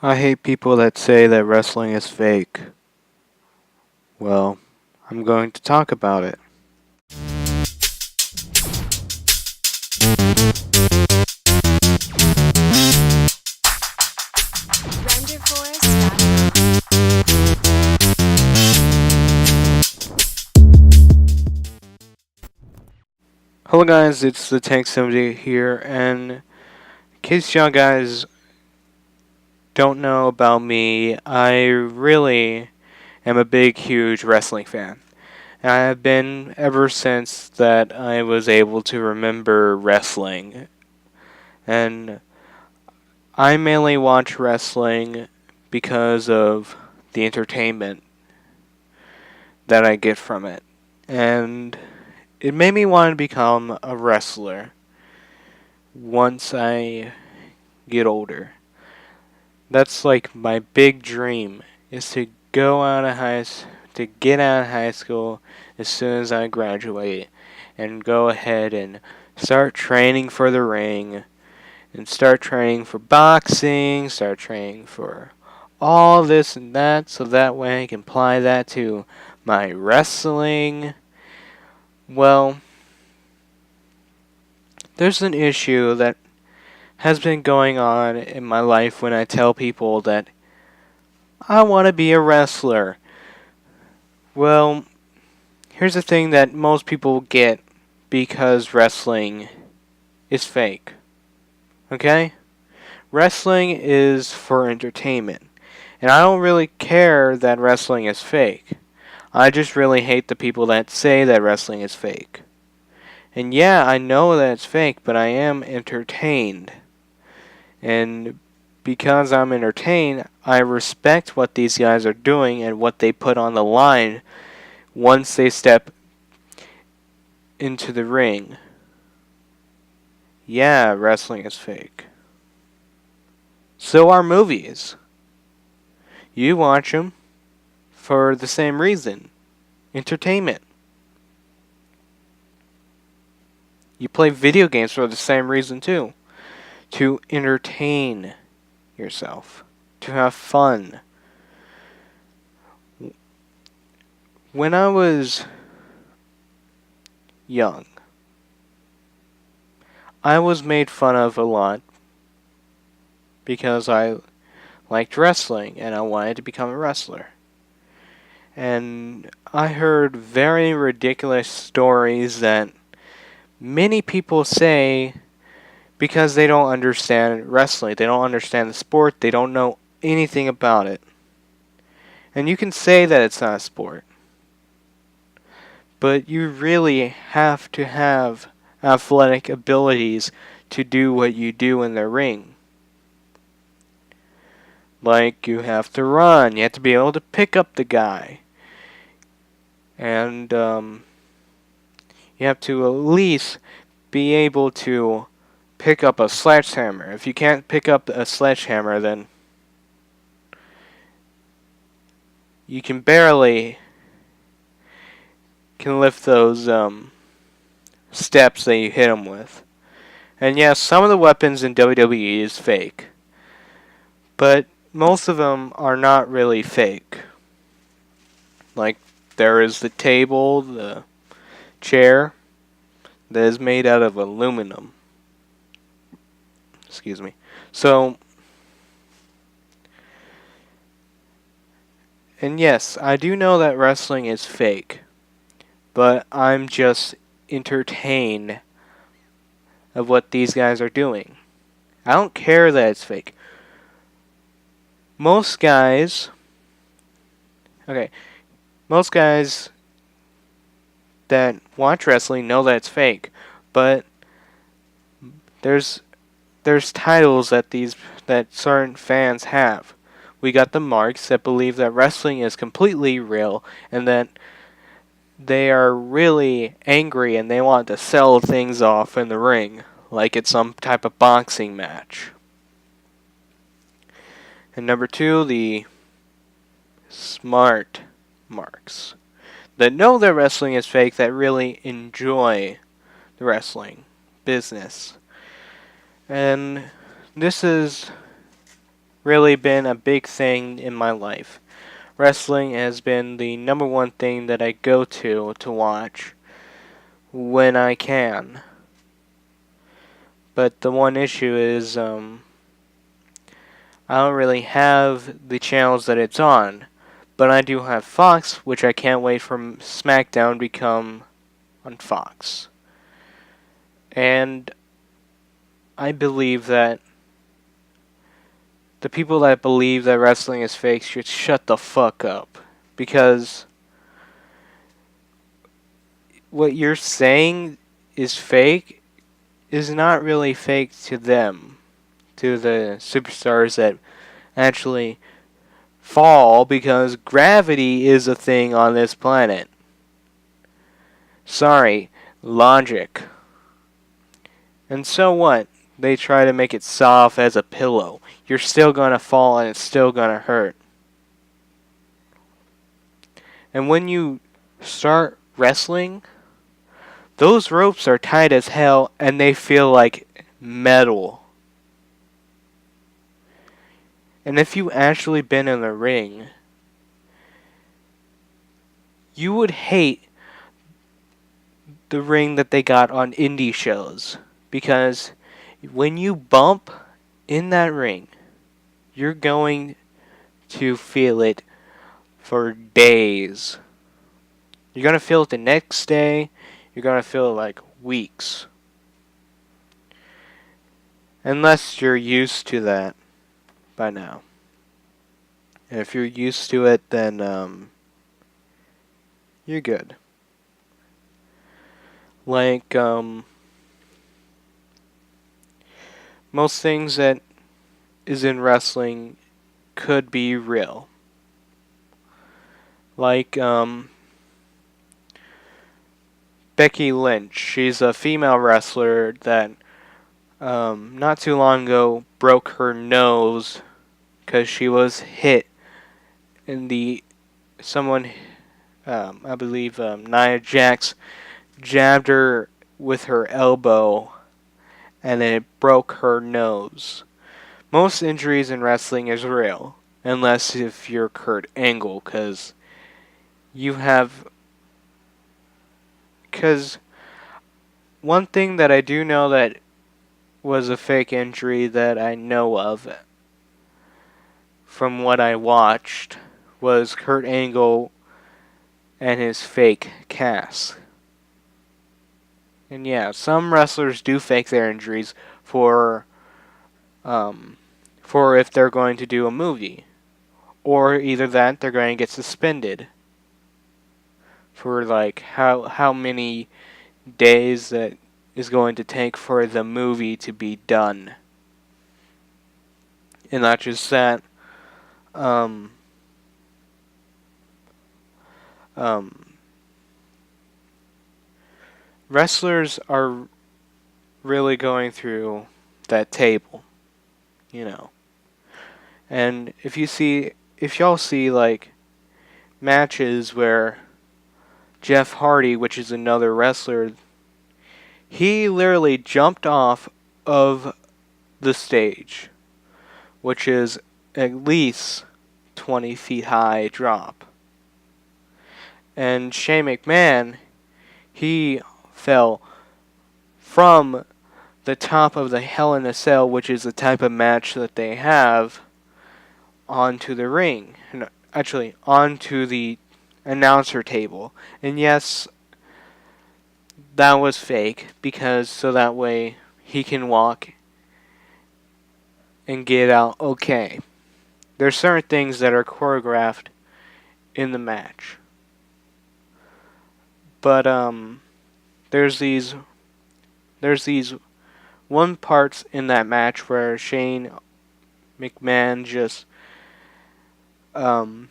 I hate people that say that wrestling is fake. Well, I'm going to talk about it. Hello guys, it's the Tank 70 here, and in case y'all guys don't know about me, I really am a big, huge wrestling fan. And I have been ever since that I was able to remember wrestling. And I mainly watch wrestling because of the entertainment that I get from it. And it made me want to become a wrestler once I get older. That's like my big dream is to get out of high school as soon as I graduate and go ahead and start training for the ring and start training for boxing, start training for all this and that so that way I can apply that to my wrestling. Well, there's an issue that has been going on in my life when I tell people that I want to be a wrestler. Well, here's the thing that most people get because wrestling is fake. Okay? Wrestling is for entertainment. And I don't really care that wrestling is fake. I just really hate the people that say that wrestling is fake. And yeah, I know that it's fake, but I am entertained. And because I'm entertained, I respect what these guys are doing and what they put on the line once they step into the ring. Yeah, wrestling is fake. So are movies. You watch them for the same reason. Entertainment. You play video games for the same reason too. To entertain yourself. To have fun. When I was young, I was made fun of a lot because I liked wrestling and I wanted to become a wrestler. And I heard very ridiculous stories that many people say because they don't understand wrestling. They don't understand the sport. They don't know anything about it. And you can say that it's not a sport. But you really have to have athletic abilities to do what you do in the ring. Like, you have to run. You have to be able to pick up the guy. And you have to at least be able to pick up a sledgehammer. If you can't pick up a sledgehammer, then you can barely lift those steps that you hit them with. And yes, some of the weapons in WWE is fake. But most of them are not really fake. Like, there is the table, the chair, that is made out of aluminum. Excuse me. So, and yes, I do know that wrestling is fake. But I'm just entertained of what these guys are doing. I don't care that it's fake. Most guys that watch wrestling know that it's fake, but there's titles that certain fans have. We got the marks that believe that wrestling is completely real and that they are really angry and they want to sell things off in the ring like it's some type of boxing match. And number 2, the smart marks that know that wrestling is fake, that really enjoy the wrestling business. And this is really been a big thing in my life. Wrestling has been the number one thing that I go to watch when I can. But the one issue is I don't really have the channels that it's on. But I do have Fox, which I can't wait for SmackDown to become on Fox. And I believe that the people that believe that wrestling is fake should shut the fuck up. Because what you're saying is fake is not really fake to them. To the superstars that actually fall, because gravity is a thing on this planet. Sorry, logic. And so what? They try to make it soft as a pillow. You're still gonna fall and it's still gonna hurt. And when you start wrestling, those ropes are tight as hell and they feel like metal. And if you actually been in the ring, you would hate the ring that they got on indie shows. Because when you bump in that ring, you're going to feel it for days. You're going to feel it the next day. You're going to feel it like weeks. Unless you're used to that by now. And if you're used to it, then you're good. Like, most things that is in wrestling could be real. Like, Becky Lynch. She's a female wrestler that, not too long ago, broke her nose because she was hit in I believe, Nia Jax jabbed her with her elbow and it broke her nose. Most injuries in wrestling is real, unless if you're Kurt Angle, because one thing that I do know that was a fake injury that I know of from what I watched was Kurt Angle and his fake cast. And yeah, some wrestlers do fake their injuries for if they're going to do a movie, or either that they're going to get suspended for like how many days that is going to take for the movie to be done. And not just that, wrestlers are really going through that table, you know. And if y'all see like matches where Jeff Hardy, which is another wrestler, he literally jumped off of the stage, which is at least 20 feet high drop. And Shane McMahon, he fell from the top of the Hell in a Cell, which is the type of match that they have, onto the ring. Actually, onto the announcer table. And yes, that was fake, because so that way he can walk and get out okay. There's certain things that are choreographed in the match. But there's these one parts in that match where Shane McMahon just man,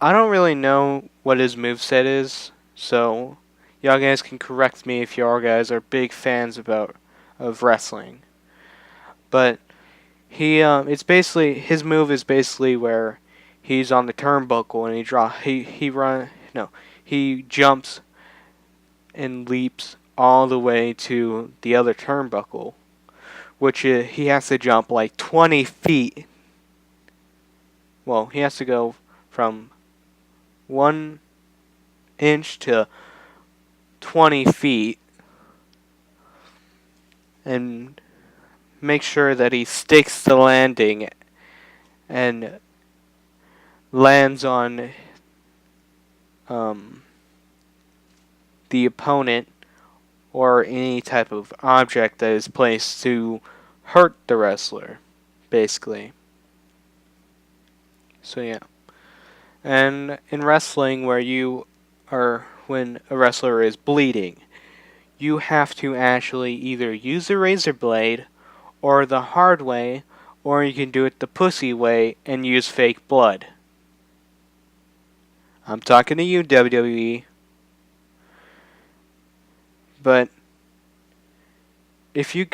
I don't really know what his moveset is, so y'all guys can correct me if y'all guys are big fans of wrestling. But it's basically, his move is basically where he's on the turnbuckle and he jumps and leaps all the way to the other turnbuckle, which he has to jump like 20 feet. Well, he has to go from 1 inch to 20 feet and make sure that he sticks the landing and lands on the opponent or any type of object that is placed to hurt the wrestler, basically. So yeah. And in wrestling, when a wrestler is bleeding, you have to actually either use the razor blade or the hard way, or you can do it the pussy way and use fake blood. I'm talking to you, WWE. But if you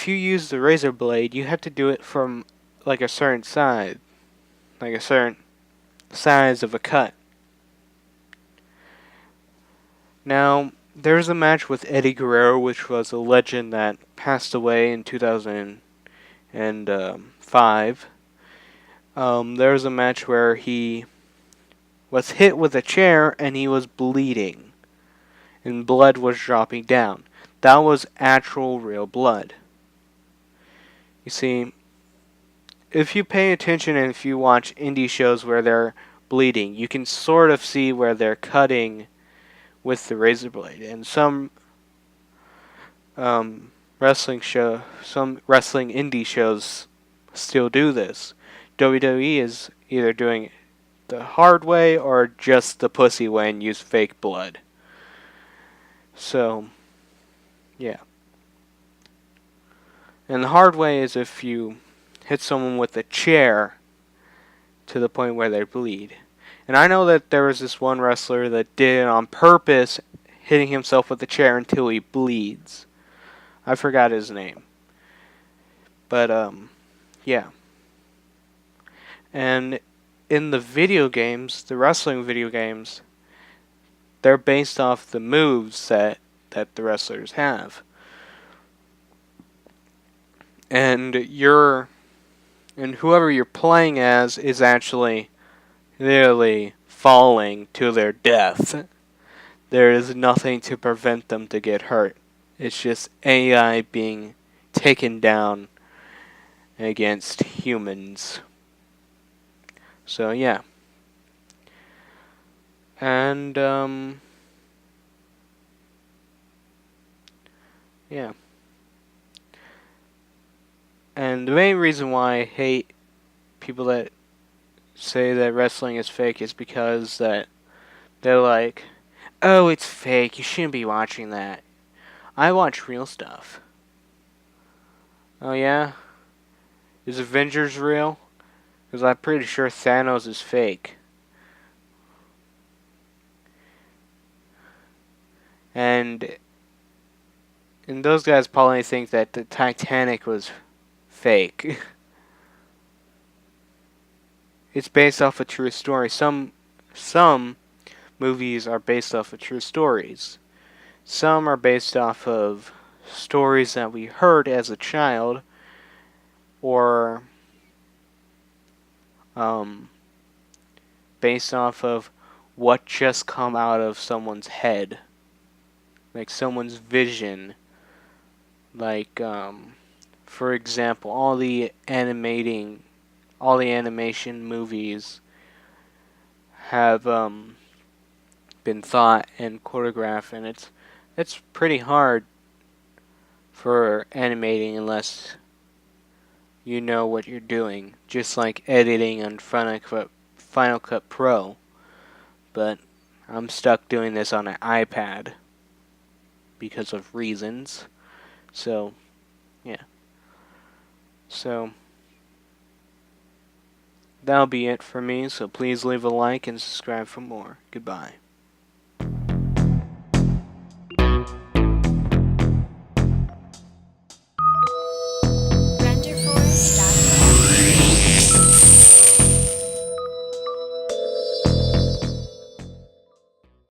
use the razor blade, you have to do it from like a certain size, like a certain size of a cut. Now, there's a match with Eddie Guerrero, which was a legend that passed away in 2005. There was a match where he was hit with a chair and he was bleeding, and blood was dropping down. That was actual real blood. You see, if you pay attention and if you watch indie shows where they're bleeding, you can sort of see where they're cutting with the razor blade. And some wrestling indie shows still do this. WWE is either doing it the hard way or just the pussy way and use fake blood. So, yeah. And the hard way is if you hit someone with a chair to the point where they bleed. And I know that there was this one wrestler that did it on purpose, hitting himself with a chair until he bleeds. I forgot his name. But, yeah. And in the video games, the wrestling video games, they're based off the moves that the wrestlers have. And whoever you're playing as is actually literally falling to their death. There is nothing to prevent them to get hurt. It's just AI being taken down against humans. So yeah. And yeah. And the main reason why I hate people that say that wrestling is fake is because that they're like, oh, it's fake, you shouldn't be watching that. I watch real stuff. Oh yeah? Is Avengers real? Because I'm pretty sure Thanos is fake. And those guys probably think that the Titanic was fake. It's based off a true story. Some movies are based off of true stories. Some are based off of stories that we heard as a child, or based off of what just come out of someone's head, like someone's vision. Like, for example, all the animation movies have been thought and choreographed, and it's pretty hard for animating unless you know what you're doing, just like editing on Final Cut Pro. But I'm stuck doing this on an iPad because of reasons. So, yeah. So, that'll be it for me, so please leave a like and subscribe for more. Goodbye.